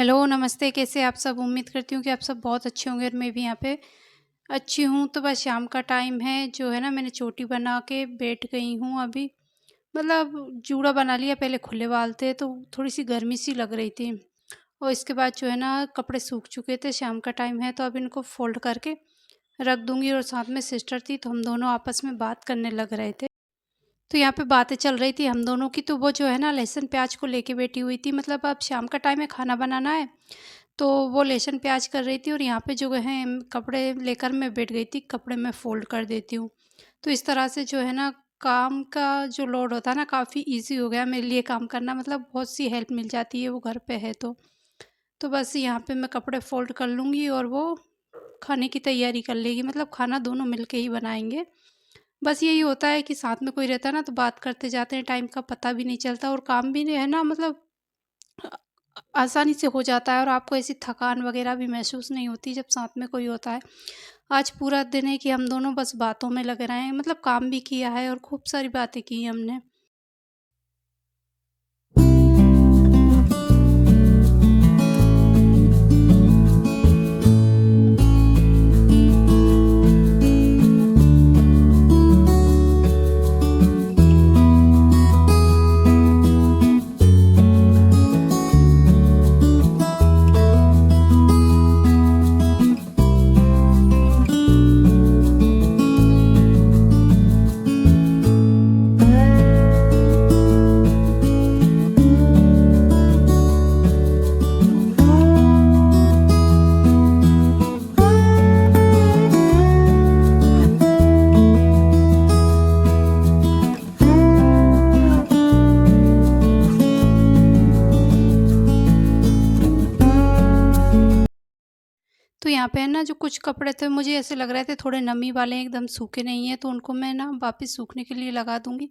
Hello, नमस्ते, कैसे हैं आप सब? उम्मीद करती हूँ कि आप सब बहुत अच्छे होंगे और मैं भी यहाँ पे अच्छी हूँ। तो बस शाम का टाइम है, जो है ना मैंने चोटी बना के बैठ गई हूँ अभी। मतलब जूड़ा बना लिया, पहले खुले बाल थे तो थोड़ी-सी गर्मी सी लग रही थी और इसके बाद जो है ना कपड़े सूख चुके थे, शाम का टाइम है तो अब इनको फ़ोल्ड करके रख दूँगी और साथ में सिस्टर थी तो हम दोनों आपस में बात करने लग रहे थे। तो यहाँ पे बातें चल रही थी हम दोनों की, तो वो जो है ना लहसुन प्याज को लेके बैठी हुई थी। मतलब अब शाम का टाइम है, खाना बनाना है, तो वो लहसुन प्याज कर रही थी और यहाँ पे जो है कपड़े लेकर मैं बैठ गई थी, कपड़े मैं फ़ोल्ड कर देती हूँ। तो इस तरह से जो है ना काम का जो लोड होता है ना काफ़ी ईज़ी हो गया मेरे लिए काम करना, मतलब बहुत सी हेल्प मिल जाती है वो घर पे है तो। तो बस यहाँ पे मैं कपड़े फ़ोल्ड कर लूँगी और वो खाने की तैयारी कर लेगी, मतलब खाना दोनों मिल के ही बनाएँगे। बस यही होता है कि साथ में कोई रहता है ना तो बात करते जाते हैं, टाइम का पता भी नहीं चलता और काम भी नहीं है ना, मतलब अ, आसानी से हो जाता है और आपको ऐसी थकान वगैरह भी महसूस नहीं होती जब साथ में कोई होता है। आज पूरा दिन है कि हम दोनों बस बातों में लगे रहे हैं, मतलब काम भी किया है और खूब सारी बातें की हैं हमने। तो यहाँ पे है ना जो कुछ कपड़े थे मुझे ऐसे लग रहे थे थोड़े नमी वाले हैं, एकदम सूखे नहीं हैं, तो उनको मैं ना वापस सूखने के लिए लगा दूँगी।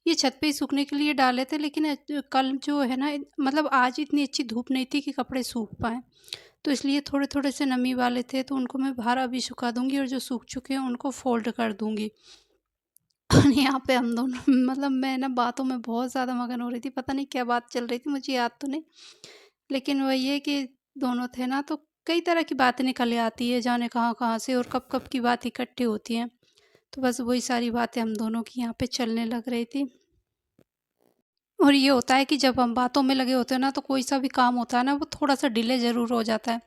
ये छत पे ही सूखने के लिए डाले थे, लेकिन कल जो है ना मतलब आज इतनी अच्छी धूप नहीं थी कि कपड़े सूख पाएँ। तो इसलिए थोड़े-थोड़े से नमी वाले थे तो उनको मैं बाहर अभी सुखा दूँगी और जो सूख चुके हैं उनको फ़ोल्ड कर दूँगी। और यहाँ पे हम दोनों मतलब मैं ना बातों में बहुत ज़्यादा मगन हो रही थी, पता नहीं क्या बात चल रही थी, मुझे याद तो नहीं। लेकिन वही है कि दोनों थे ना तो कई तरह की बातें निकल आती है, जाने कहाँ-कहाँ से और कब-कब की बात इकट्ठी होती हैं। तो बस वही सारी बातें हम दोनों की यहाँ पे चलने लग रही थी। और ये होता है कि जब हम बातों में लगे होते हैं ना तो कोई सा भी काम होता है ना वो थोड़ा-सा डिले ज़रूर हो जाता है।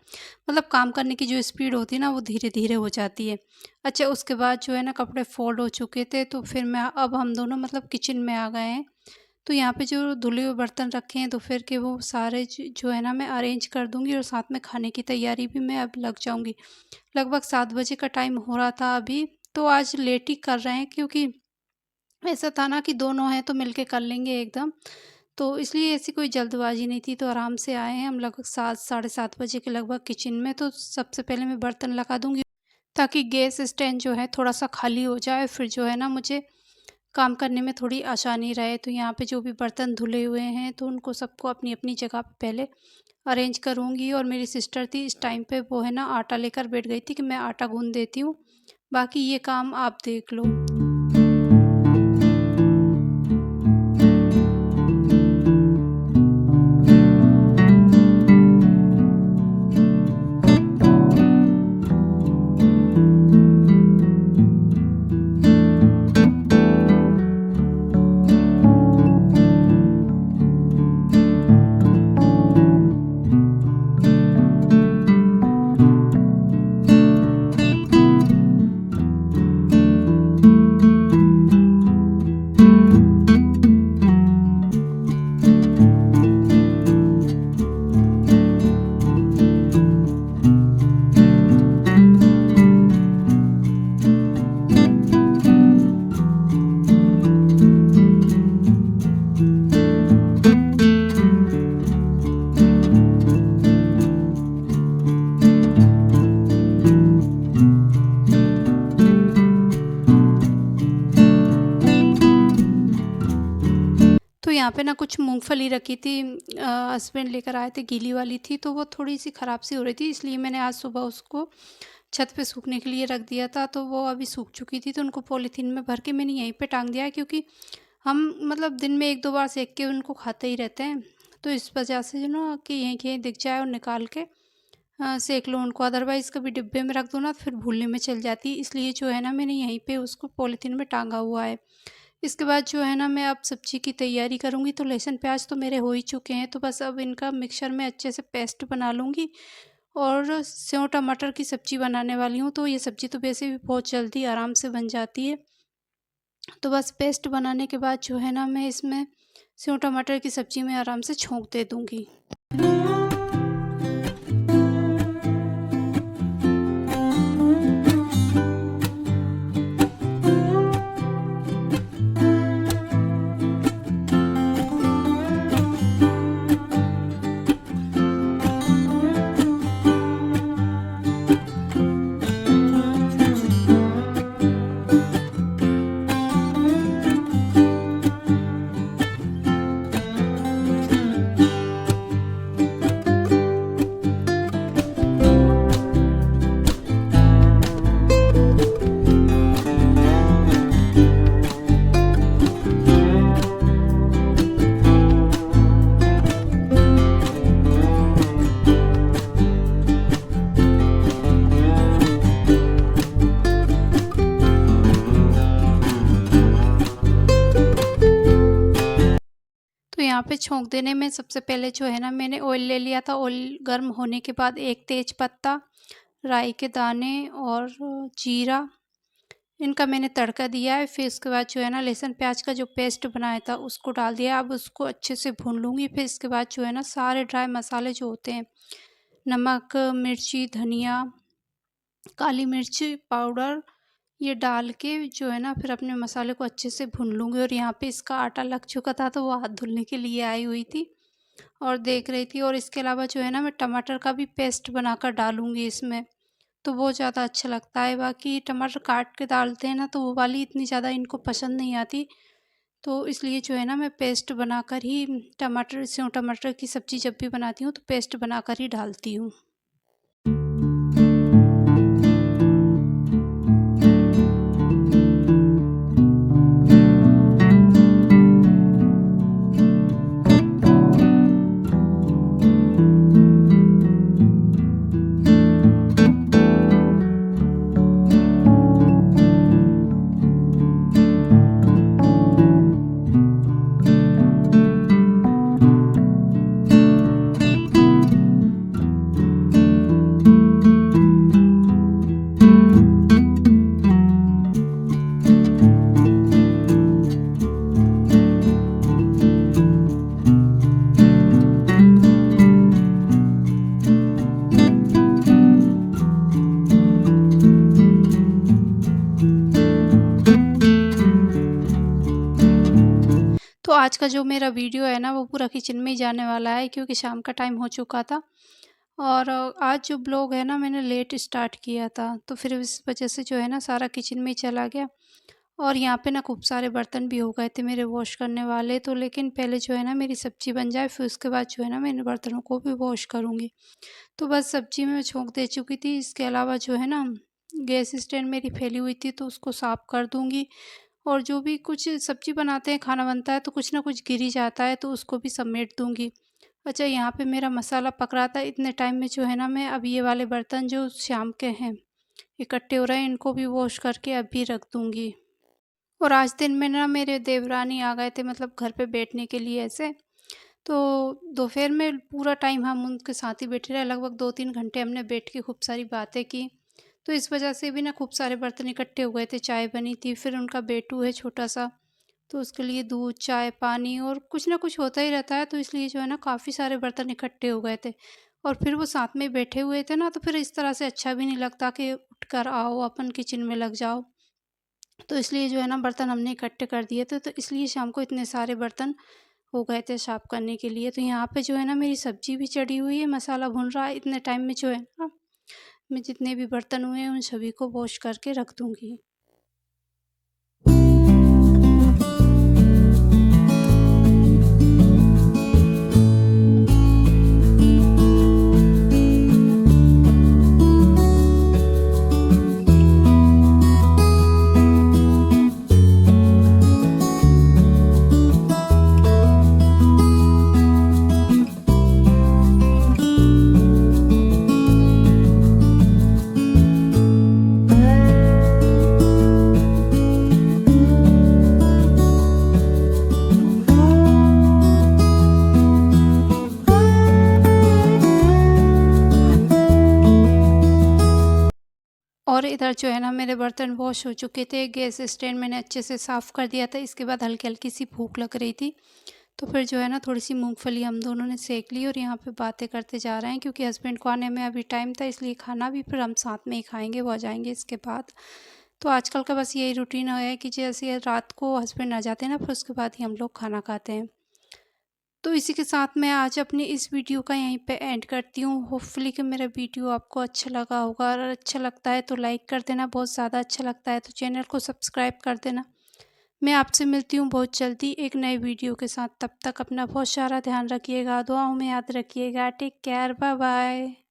मतलब काम करने की जो स्पीड होती है ना वो धीरे-धीरे हो जाती है। अच्छा, उसके बाद जो है ना कपड़े फ़ोल्ड हो चुके थे तो फिर मैं अब हम दोनों मतलब किचन में आ गए हैं। तो यहाँ पे जो धुले हुए बर्तन रखे हैं दोपहर के वो सारे जो है ना मैं अरेंज कर दूँगी और साथ में खाने की तैयारी भी मैं अब लग जाऊँगी। लगभग 7 बजे का टाइम हो रहा था अभी, तो आज लेट ही कर रहे हैं क्योंकि ऐसा था ना कि दोनों हैं तो मिलके कर लेंगे एकदम। तो इसलिए ऐसी कोई जल्दबाज़ी नहीं थी, तो आराम से आए हैं हम लगभग 7 साढ़े 7 बजे के लगभग किचन में। तो सबसे पहले मैं बर्तन लगा दूँगी ताकि गैस स्टैंड जो है थोड़ा-सा खाली हो जाए, फिर जो है ना मुझे काम करने में थोड़ी आसानी रहे। तो यहाँ पे जो भी बर्तन धुले हुए हैं तो उनको सबको अपनी-अपनी जगह पे पहले अरेंज करूँगी और मेरी सिस्टर थी इस टाइम पे, वो है ना आटा लेकर बैठ गई थी कि मैं आटा गूँध देती हूँ, बाकी ये काम आप देख लो। तो यहाँ पे ना कुछ मूँगफली रखी थी, हस्बैंड लेकर आए थे, गीली वाली थी तो वो थोड़ी-सी ख़राब सी हो रही थी, इसलिए मैंने आज सुबह उसको छत पे सूखने के लिए रख दिया था। तो वो अभी सूख चुकी थी तो उनको पॉलीथीन में भर के मैंने यहीं पे टांग दिया है, क्योंकि हम मतलब दिन में 1-2 बार सेक के उनको खाते ही रहते हैं। तो इस वजह से जो ना कि यहीं के यहीं दिख जाए और निकाल के सेंक लो उनको। अदरवाइज़ कभी डिब्बे में रख दो ना तो फिर भूलने में चल जाती है, इसलिए जो है ना मैंने यहीं पे उसको पॉलीथीन में टांगा हुआ है। इसके बाद जो है ना मैं अब सब्ज़ी की तैयारी करूँगी। तो लहसुन प्याज तो मेरे हो ही चुके हैं, तो बस अब इनका मिक्सर में अच्छे से पेस्ट बना लूँगी और सेव टमाटर की सब्ज़ी बनाने वाली हूँ। तो ये सब्ज़ी तो वैसे भी बहुत जल्दी आराम से बन जाती है। तो बस पेस्ट बनाने के बाद जो है ना मैं इसमें सेव टमाटर की सब्ज़ी में आराम से छोंक दे दूँगी। तो यहाँ पे छोंक देने में सबसे पहले जो है ना मैंने ऑयल ले लिया था। ऑयल गर्म होने के बाद एक तेज पत्ता, राई के दाने और जीरा, इनका मैंने तड़का दिया है। फिर इसके बाद जो है ना लहसुन प्याज का जो पेस्ट बनाया था उसको डाल दिया। अब उसको अच्छे से भून लूँगी। फिर इसके बाद जो है ना सारे ड्राई मसाले जो होते हैं, नमक, मिर्ची, धनिया, काली मिर्च पाउडर, ये डाल के जो है ना फिर अपने मसाले को अच्छे से भून लूँगी। और यहाँ पे इसका आटा लग चुका था तो वो हाथ धुलने के लिए आई हुई थी और देख रही थी। और इसके अलावा जो है ना मैं टमाटर का भी पेस्ट बनाकर डालूँगी इसमें, तो वो ज़्यादा अच्छा लगता है। बाकी टमाटर काट के डालते हैं ना तो वो वाली इतनी ज़्यादा इनको पसंद नहीं आती, तो इसलिए जो है ना मैं पेस्ट बनाकर ही टमाटर सेव टमाटर की सब्ज़ी जब भी बनाती हूँ तो पेस्ट बनाकर ही डालती हूँ। तो आज का जो मेरा वीडियो है ना वो पूरा किचन में ही जाने वाला है, क्योंकि शाम का टाइम हो चुका था। और आज जो ब्लॉग है ना मैंने लेट स्टार्ट किया था, तो फिर इस वजह से जो है ना सारा किचन में ही चला गया। और यहाँ पे ना खूब सारे बर्तन भी हो गए थे मेरे वॉश करने वाले। तो लेकिन पहले जो है ना मेरी सब्ज़ी बन जाए, फिर उसके बाद जो है ना मैं इन बर्तनों को भी वॉश करूँगी। तो बस सब्ज़ी में मैं छोंक दे चुकी थी। इसके अलावा जो है ना गैस स्टैंड मेरी फैली हुई थी तो उसको साफ़ कर दूँगी। और जो भी कुछ सब्ज़ी बनाते हैं, खाना बनता है तो कुछ ना कुछ गिर ही जाता है, तो उसको भी समेट दूँगी। अच्छा, यहाँ पे मेरा मसाला पक रहा था, इतने टाइम में जो है ना मैं अब ये वाले बर्तन जो शाम के हैं इकट्ठे हो रहे हैं, इनको भी वॉश करके अभी रख दूँगी। और आज दिन में ना मेरे देवरानी आ गए थे, मतलब घर पे बैठने के लिए ऐसे। तो दोपहर में पूरा टाइम हम उनके साथ ही बैठे रहे, लगभग 2-3 घंटे हमने बैठ के खूब सारी बातें की। तो इस वजह से भी ना खूब सारे बर्तन इकट्ठे हो गए थे। चाय बनी थी, फिर उनका बेटू है छोटा-सा, तो उसके लिए दूध, चाय, पानी और कुछ ना कुछ होता ही रहता है, तो इसलिए जो है ना काफ़ी सारे बर्तन इकट्ठे हो गए थे। और फिर वो साथ में बैठे हुए थे ना, तो फिर इस तरह से अच्छा भी नहीं लगता कि उठकर आओ, अपन किचन में लग जाओ। तो इसलिए जो है ना बर्तन हमने इकट्ठे कर दिए थे, तो इसलिए शाम को इतने सारे बर्तन हो गए थे साफ़ करने के लिए। तो यहाँ पे जो है ना मेरी सब्ज़ी भी चढ़ी हुई है, मसाला भुन रहा है। इतने टाइम में जो है ना मैं जितने भी बर्तन हुए हैं उन सभी को वॉश करके रख दूँगी। इधर जो है ना मेरे बर्तन वॉश हो चुके थे, गैस स्टैंड मैंने अच्छे से साफ़ कर दिया था। इसके बाद हल्की-हल्की सी भूख लग रही थी, तो फिर जो है ना थोड़ी-सी मूँगफली हम दोनों ने सेंक ली और यहाँ पे बातें करते जा रहे हैं, क्योंकि हस्बैंड को आने में अभी टाइम था, इसलिए खाना भी फिर हम साथ में ही खाएँगे, वो आ जाएँगे इसके बाद। तो आजकल का बस यही रूटीन है कि जैसे रात को हस्बैंड आ जाते हैं ना, फिर उसके बाद ही हम लोग खाना खाते हैं। तो इसी के साथ मैं आज अपनी इस वीडियो का यहीं पे एंड करती हूँ। होपफुली कि मेरा वीडियो आपको अच्छा लगा होगा, और अच्छा लगता है तो लाइक कर देना, बहुत ज़्यादा अच्छा लगता है तो चैनल को सब्सक्राइब कर देना। मैं आपसे मिलती हूँ बहुत जल्दी एक नए वीडियो के साथ। तब तक अपना बहुत सारा ध्यान रखिएगा, दुआओं में याद रखिएगा। Take care, bye bye.